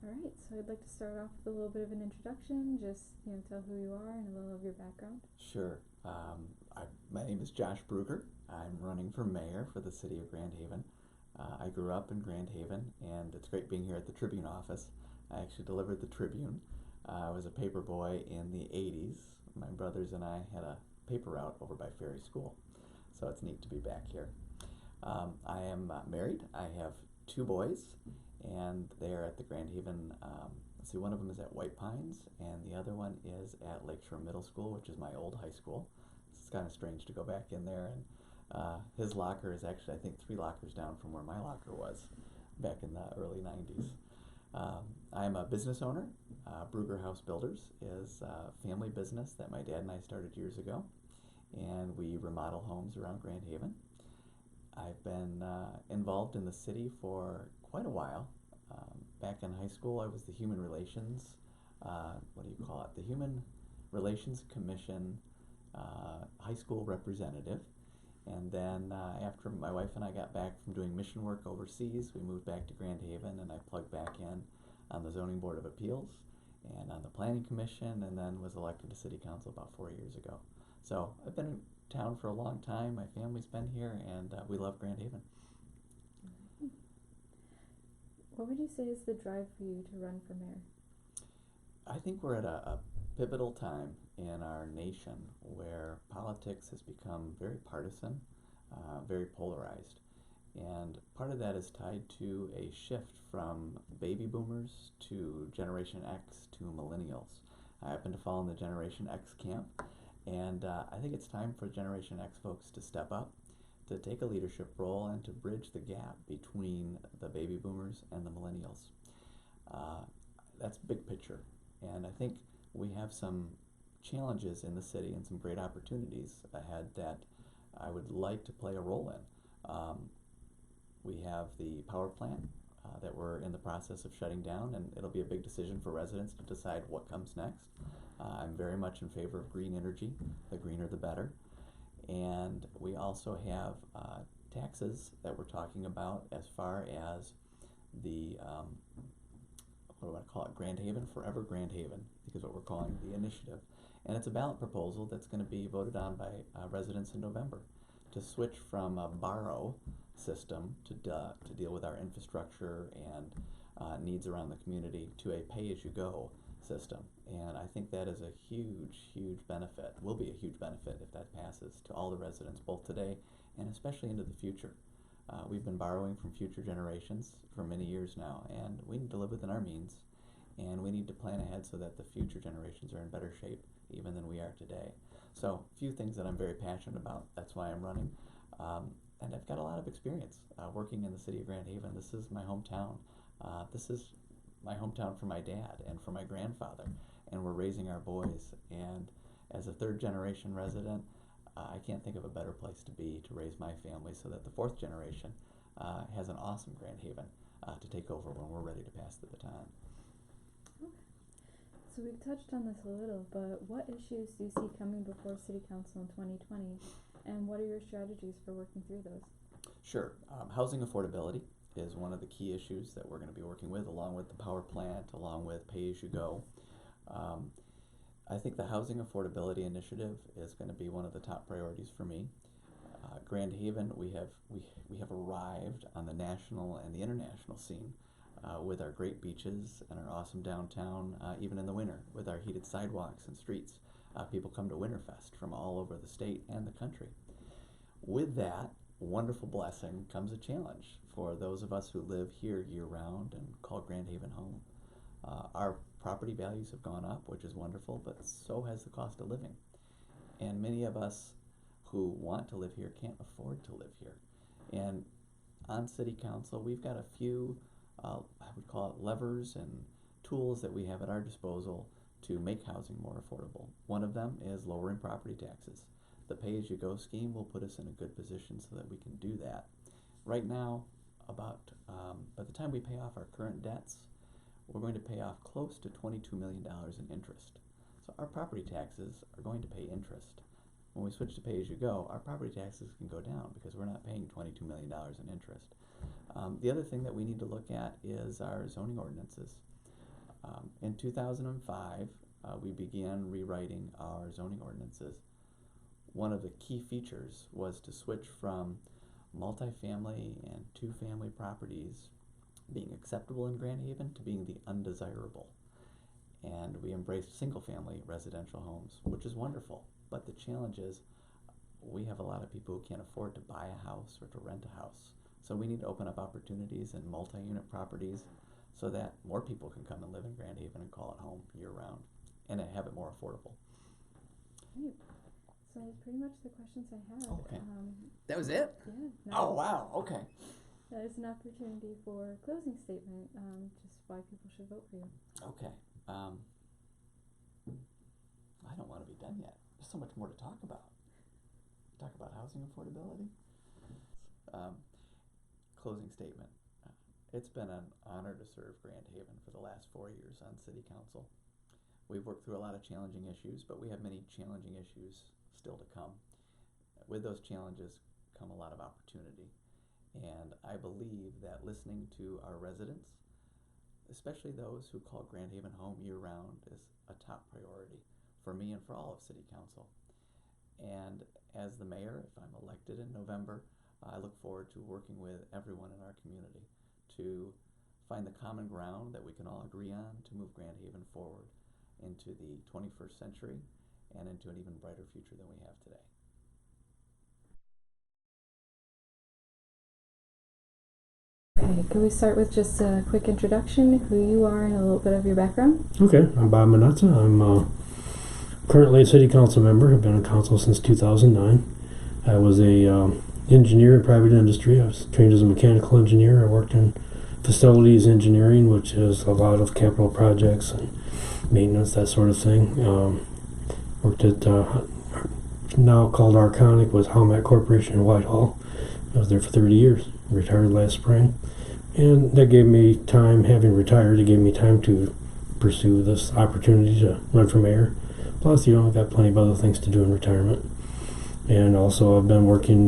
Alright, so I'd like to start off with a little bit of an introduction, just, tell who you are and a little of your background. Sure. My name is Josh Brugger. I'm running for mayor for the city of Grand Haven. I grew up in Grand Haven, and it's great being here at the Tribune office. I actually delivered the Tribune. I was a paper boy in the 80s. My brothers and I had a paper route over by Ferry School, so it's neat to be back here. I am married. I have two boys, and they are at the Grand Haven. Let's see, one of them is at White Pines, and the other one is at Lakeshore Middle School, which is my old high school. It's kind of strange to go back in there, and his locker is actually, I think, 3 lockers down from where my locker was back in the early 90s. I am a business owner. BRUGGER House Builders is a family business that my dad and I started years ago, and we remodel homes around Grand Haven. I've been involved in the city for quite a while. Back in high school, I was the Human Relations, the Human Relations Commission high school representative. And then after my wife and I got back from doing mission work overseas, we moved back to Grand Haven, and I plugged back in on the Zoning Board of Appeals and on the Planning Commission, and then was elected to City Council about 4 years ago. So I've been in town for a long time. My family's been here, and we love Grand Haven. What would you say is the drive for you to run for mayor? I think we're at a pivotal time in our nation where politics has become very partisan, very polarized. And part of that is tied to a shift from baby boomers to Generation X to millennials. I happen to fall in the Generation X camp, and I think it's time for Generation X folks to step up, to take a leadership role, and to bridge the gap between the baby boomers and the millennials. That's big picture, and I think we have some challenges in the city and some great opportunities ahead that I would like to play a role in. We have the power plant that we're in the process of shutting down, and it'll be a big decision for residents to decide what comes next. I'm very much in favor of green energy. The greener the better. And we also have taxes that we're talking about as far as the, what do I call it, Grand Haven, Forever Grand Haven, because what we're calling the initiative. And it's a ballot proposal that's going to be voted on by residents in November to switch from a borrow system to deal with our infrastructure and needs around the community to a pay-as-you-go system. And I think that is a huge, huge benefit, will be a huge benefit if that passes, to all the residents, both today and especially into the future. We've been borrowing from future generations for many years now, and we need to live within our means, and we need to plan ahead so that the future generations are in better shape even than we are today. So, a few things that I'm very passionate about. That's why I'm running. And I've got a lot of experience working in the city of Grand Haven. This is my hometown. This is my hometown for my dad and for my grandfather, and we're raising our boys. And as a third generation resident, I can't think of a better place to be to raise my family so that the fourth generation has an awesome Grand Haven to take over when we're ready to pass the baton. Okay. So we've touched on this a little, but what issues do you see coming before City Council in 2020, and what are your strategies for working through those? Sure. Housing affordability is one of the key issues that we're going to be working with, along with the power plant, along with pay-as-you-go. I think the Housing Affordability Initiative is going to be one of the top priorities for me. Grand Haven, we have arrived on the national and the international scene with our great beaches and our awesome downtown, even in the winter, with our heated sidewalks and streets. People come to Winterfest from all over the state and the country. With that wonderful blessing comes a challenge for those of us who live here year-round and call Grand Haven home. Our property values have gone up, which is wonderful, but so has the cost of living. And many of us who want to live here can't afford to live here. And on City Council, we've got a few, I would call it levers and tools that we have at our disposal to make housing more affordable. One of them is lowering property taxes. The pay-as-you-go scheme will put us in a good position so that we can do that. Right now, by the time we pay off our current debts, we're going to pay off close to $22 million in interest. So our property taxes are going to pay interest. When we switch to pay-as-you-go, our property taxes can go down because we're not paying $22 million in interest. The other thing that we need to look at is our zoning ordinances. In 2005, we began rewriting our zoning ordinances. One of the key features was to switch from multifamily and two-family properties being acceptable in Grand Haven to being the undesirable. And we embraced single-family residential homes, which is wonderful. But the challenge is we have a lot of people who can't afford to buy a house or to rent a house. So we need to open up opportunities in multi-unit properties so that more people can come and live in Grand Haven and call it home year-round and have it more affordable. Great. So that's pretty much the questions I had. Okay. That was it? Yeah. Oh, wow. Okay. That is an opportunity for a closing statement, just why people should vote for you. Okay. I don't want to be done yet. There's so much more to talk about. Talk about housing affordability. Closing statement. It's been an honor to serve Grand Haven for the last 4 years on City Council. We've worked through a lot of challenging issues, but we have many challenging issues still to come. With those challenges come a lot of opportunity. And I believe that listening to our residents, especially those who call Grand Haven home year-round, is a top priority for me and for all of City Council. And as the mayor, if I'm elected in November, I look forward to working with everyone in our community to find the common ground that we can all agree on to move Grand Haven forward into the 21st century and into an even brighter future than we have today. Okay, can we start with just a quick introduction, who you are and a little bit of your background? Okay, I'm Bob MONETZA. I'm currently a city council member. I've been on council since 2009. I was a engineer in private industry. I was trained as a mechanical engineer. I worked in facilities engineering, which is a lot of capital projects and maintenance, that sort of thing. Worked at now called Arconic, was Howmet Corporation in Whitehall. I was there for 30 years. Retired last spring. And that gave me time, having retired, it gave me time to pursue this opportunity to run for mayor. Plus, I've got plenty of other things to do in retirement. And also, I've been working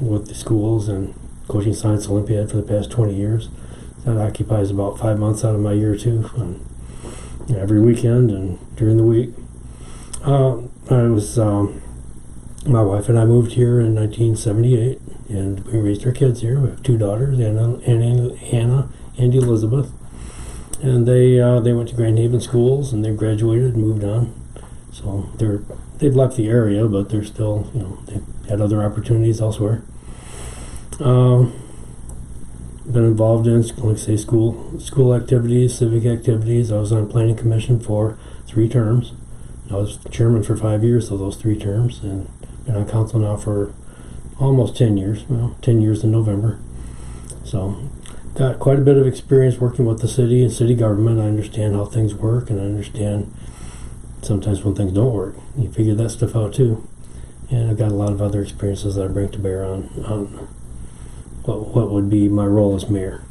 with the schools and coaching Science Olympiad for the past 20 years. That occupies about 5 months out of my year, too, every weekend and during the week. My wife and I moved here in 1978, and we raised our kids here. We have 2 daughters, Anna and Elizabeth. And they went to Grand Haven schools, and they graduated and moved on. So they've left the area, but they're still, they've had other opportunities elsewhere. Been involved in, like I say, school activities, civic activities. I was on planning commission for 3 terms. I was chairman for 5 years of those 3 terms, and been on council now for almost 10 years. 10 years in November. So got quite a bit of experience working with the city and city government. I understand how things work, and I understand sometimes when things don't work. You figure that stuff out too. And I've got a lot of other experiences that I bring to bear on what would be my role as mayor.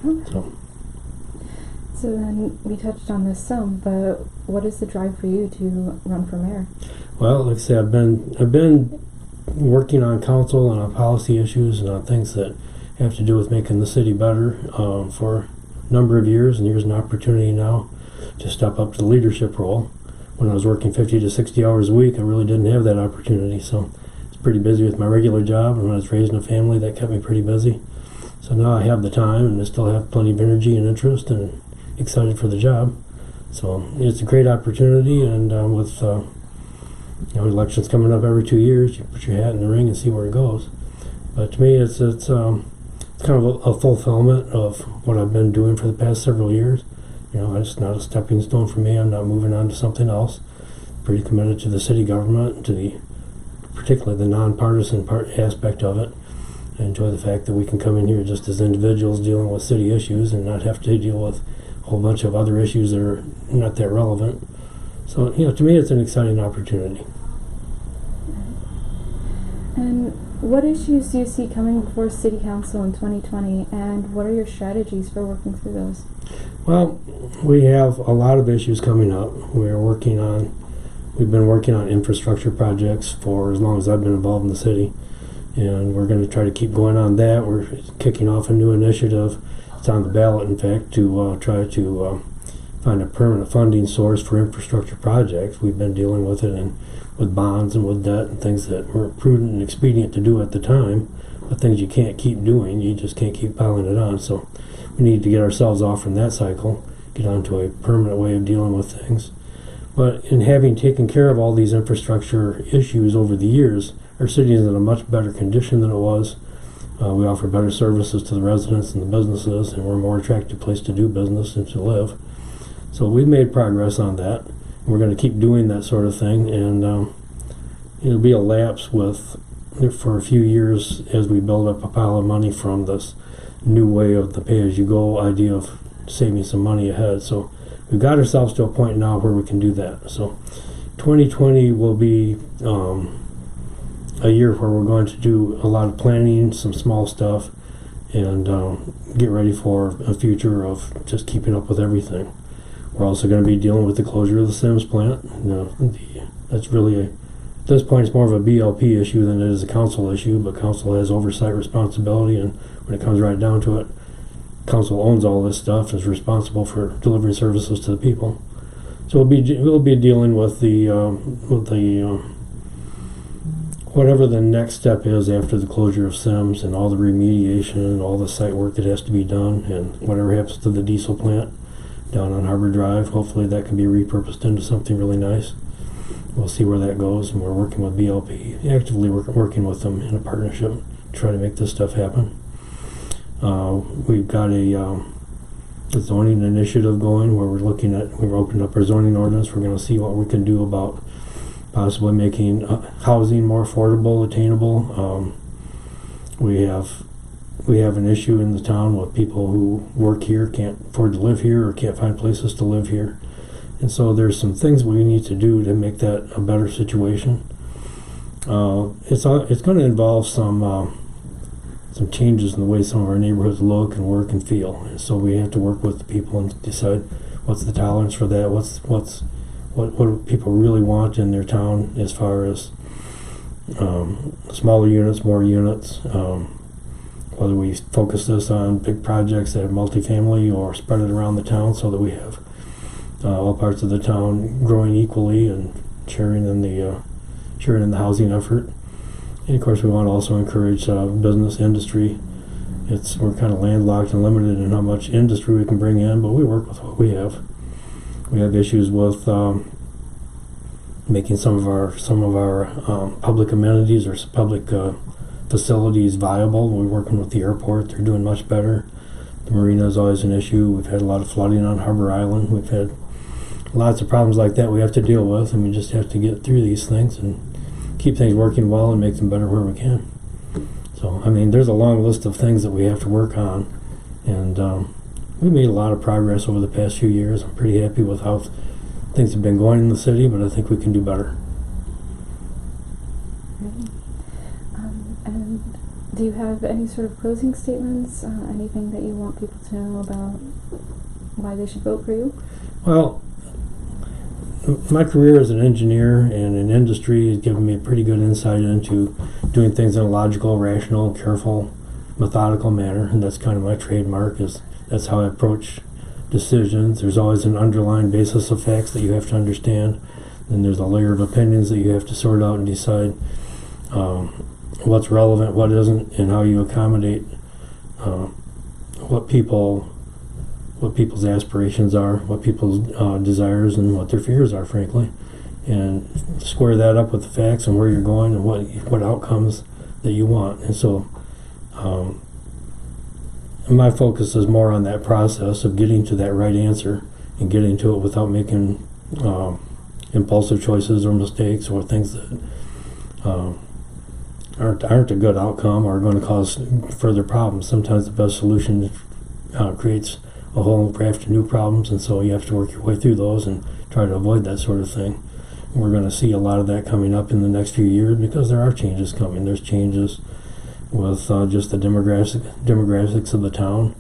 Okay. So then we touched on this some, but what is the drive for you to run for mayor? Well, like I say, I've been working on council and on policy issues and on things that have to do with making the city better for a number of years, and here's an opportunity now to step up to the leadership role. When I was working 50 to 60 hours a week, I really didn't have that opportunity, so it's pretty busy with my regular job, and when I was raising a family, that kept me pretty busy. So now I have the time, and I still have plenty of energy and interest, and excited for the job. So it's a great opportunity, and with elections coming up every 2 years, you put your hat in the ring and see where it goes. But to me, it's kind of a fulfillment of what I've been doing for the past several years. It's not a stepping stone for me. I'm not moving on to something else. Pretty committed to the city government, particularly the nonpartisan aspect of it. I enjoy the fact that we can come in here just as individuals dealing with city issues and not have to deal with a whole bunch of other issues that are not that relevant. So, to me, it's an exciting opportunity. And what issues do you see coming before City Council in 2020, and what are your strategies for working through those? Well, we have a lot of issues coming up. We've been working on infrastructure projects for as long as I've been involved in the city, and we're going to try to keep going on that. We're kicking off a new initiative. It's on the ballot, in fact, to try to find a permanent funding source for infrastructure projects. We've been dealing with it and with bonds and with debt and things that were prudent and expedient to do at the time, but things you can't keep doing. You just can't keep piling it on. So we need to get ourselves off from that cycle, get onto a permanent way of dealing with things. But in having taken care of all these infrastructure issues over the years, our city is in a much better condition than it was. We offer better services to the residents and the businesses, and we're a more attractive place to do business and to live. So we've made progress on that. We're going to keep doing that sort of thing, and it'll be a lapse for a few years as we build up a pile of money from this new way of the pay-as-you-go idea of saving some money ahead. So we've got ourselves to a point now where we can do that. So 2020 will be a year where we're going to do a lot of planning, some small stuff, and get ready for a future of just keeping up with everything. We're also going to be dealing with the closure of the Sims plant. That's really, at this point, it's more of a BLP issue than it is a council issue, but council has oversight responsibility, and when it comes right down to it, council owns all this stuff and is responsible for delivering services to the people. So we'll be dealing with the whatever the next step is after the closure of Sims and all the remediation and all the site work that has to be done, and whatever happens to the diesel plant down on Harbor Drive. Hopefully that can be repurposed into something really nice. We'll see where that goes, and we're working with BLP, actively working with them in a partnership to try to make this stuff happen. We've got a zoning initiative going where we're opening up our zoning ordinance. We're going to see what we can do about possibly making housing more affordable, attainable. We have an issue in the town with people who work here, can't afford to live here, or can't find places to live here. And so there's some things we need to do to make that a better situation. It's going to involve some changes in the way some of our neighborhoods look and work and feel. And so we have to work with the people and decide what's the tolerance for that, what do people really want in their town as far as smaller units, more units, whether we focus this on big projects that are multifamily or spread it around the town so that we have all parts of the town growing equally and sharing in the housing effort. And of course we want to also encourage business industry. We're kind of landlocked and limited in how much industry we can bring in, but we work with what we have. We have issues with making some of our public amenities or public facilities viable. We're working with the airport; they're doing much better. The marina is always an issue. We've had a lot of flooding on Harbor Island. We've had lots of problems like that we have to deal with, and we just have to get through these things and keep things working well and make them better where we can. So, I mean, there's a long list of things that we have to work on, and we made a lot of progress over the past few years. I'm pretty happy with how things have been going in the city, but I think we can do better. And do you have any sort of closing statements? Anything that you want people to know about why they should vote for you? Well, my career as an engineer and in industry has given me a pretty good insight into doing things in a logical, rational, careful, methodical manner, and that's kind of my trademark. That's how I approach decisions. There's always an underlying basis of facts that you have to understand. Then there's a layer of opinions that you have to sort out and decide what's relevant, what isn't, and how you accommodate what people's aspirations are, what people's desires and what their fears are, frankly, and square that up with the facts and where you're going and what outcomes that you want. And so my focus is more on that process of getting to that right answer and getting to it without making impulsive choices or mistakes or things that aren't a good outcome or are going to cause further problems. Sometimes the best solution creates a whole raft of new problems, and so you have to work your way through those and try to avoid that sort of thing. We're going to see a lot of that coming up in the next few years because there are changes coming. There's changes with just the demographics of the town,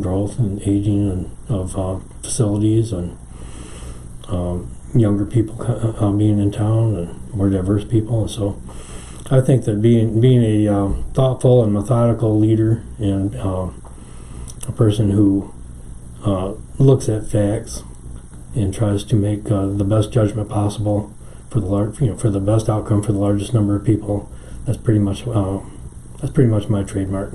growth and aging and of facilities and younger people being in town and more diverse people. And so I think that being a thoughtful and methodical leader and a person who looks at facts and tries to make the best judgment possible for for the best outcome for the largest number of people. That's pretty much my trademark.